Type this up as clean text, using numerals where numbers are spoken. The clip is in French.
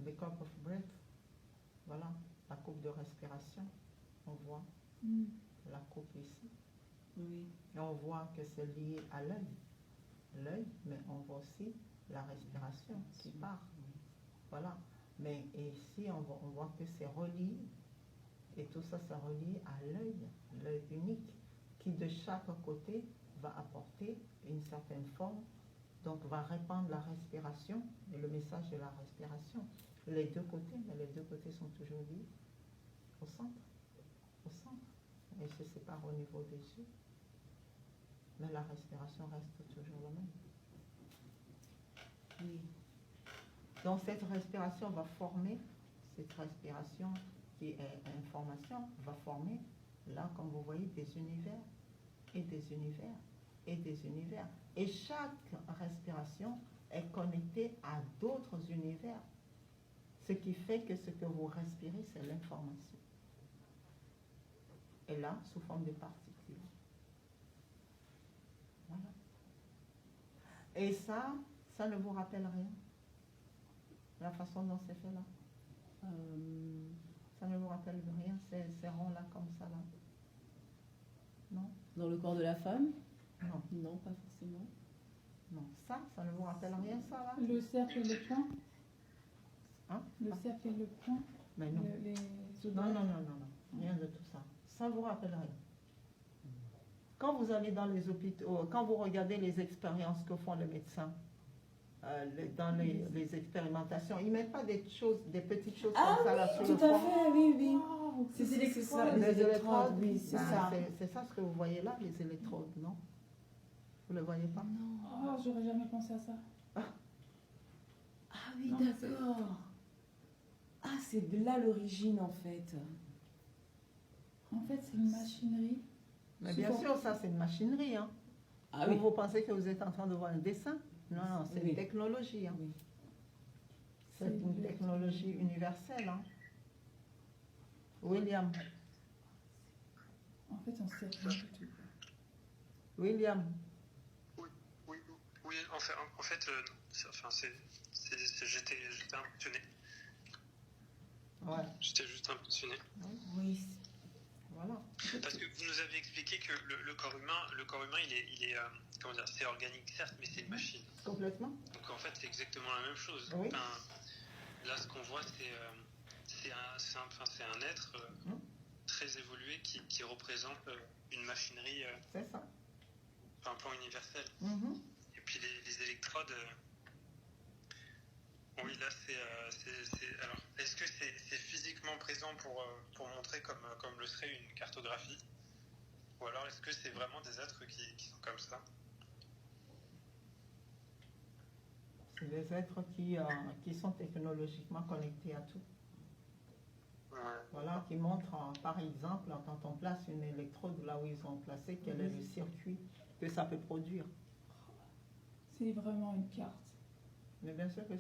the cup of breath. Voilà, la coupe de respiration. On voit la coupe ici. Oui. Et on voit que c'est lié à l'œil. L'œil, mais on voit aussi la respiration qui part. Voilà. Mais ici, on voit que c'est relié. Et tout ça, c'est relié à l'œil unique, qui de chaque côté va apporter une certaine forme, donc va répandre la respiration et le message de la respiration. Les deux côtés, mais les deux côtés sont toujours liés au centre. Et se séparent au niveau des yeux. Mais la respiration reste toujours la même. Oui. Donc cette respiration va former, cette respiration qui est information, va former, là comme vous voyez, des univers, et des univers, et des univers. Et chaque respiration est connectée à d'autres univers. Ce qui fait que ce que vous respirez, c'est l'information. Et là, sous forme de particules. Voilà. Et ça ne vous rappelle rien? La façon dont c'est fait là? Ça ne vous rappelle rien, ces ronds-là, comme ça, là? Non? Dans le corps de la femme? Non. Non, pas forcément. Non, ça ne vous rappelle rien, ça, là? Le cercle et le point? Hein? Le cercle et le point? Mais non. Non, rien de tout ça. Ça ne vous rappelle rien. Quand vous allez dans les hôpitaux, quand vous regardez les expériences que font les médecins, dans les expérimentations, ils ne mettent pas des petites choses comme ça là sur le front. Tout à fait, oui. Oh, C'est Les électrodes, oui, c'est ça. C'est ça ce que vous voyez là, les électrodes, non? Vous ne le voyez pas? Non. Oh, j'aurais jamais pensé à ça. Ah oui, Non, d'accord. Ah, c'est de là l'origine en fait. En fait, c'est une machinerie. Mais bien sûr, ça c'est une machinerie. Hein. Ah oui. Vous pensez que vous êtes en train de voir un dessin? Non, c'est une technologie. Hein. Oui. C'est une technologie universelle. Hein. William. En fait, on sait rien du tout. William. Oui, en fait j'étais impressionné. Ouais. J'étais juste impressionné. Oui. Voilà. Parce que vous nous avez expliqué que le corps humain, il est comment dire, c'est organique certes, mais c'est une machine. Complètement. Donc en fait, c'est exactement la même chose. Oui. Enfin, là, ce qu'on voit, c'est un être très évolué qui représente une machinerie C'est ça. un plan universel. Et puis les électrodes. Oui, là, alors, est-ce que c'est physiquement présent pour montrer comme le serait une cartographie? Ou alors est-ce que c'est vraiment des êtres qui sont comme ça? C'est des êtres qui sont technologiquement connectés à tout. Ouais. Voilà, qui montrent, par exemple, quand on place une électrode là où ils ont placé, quel est le circuit que ça peut produire. C'est vraiment une carte. Mais bien sûr que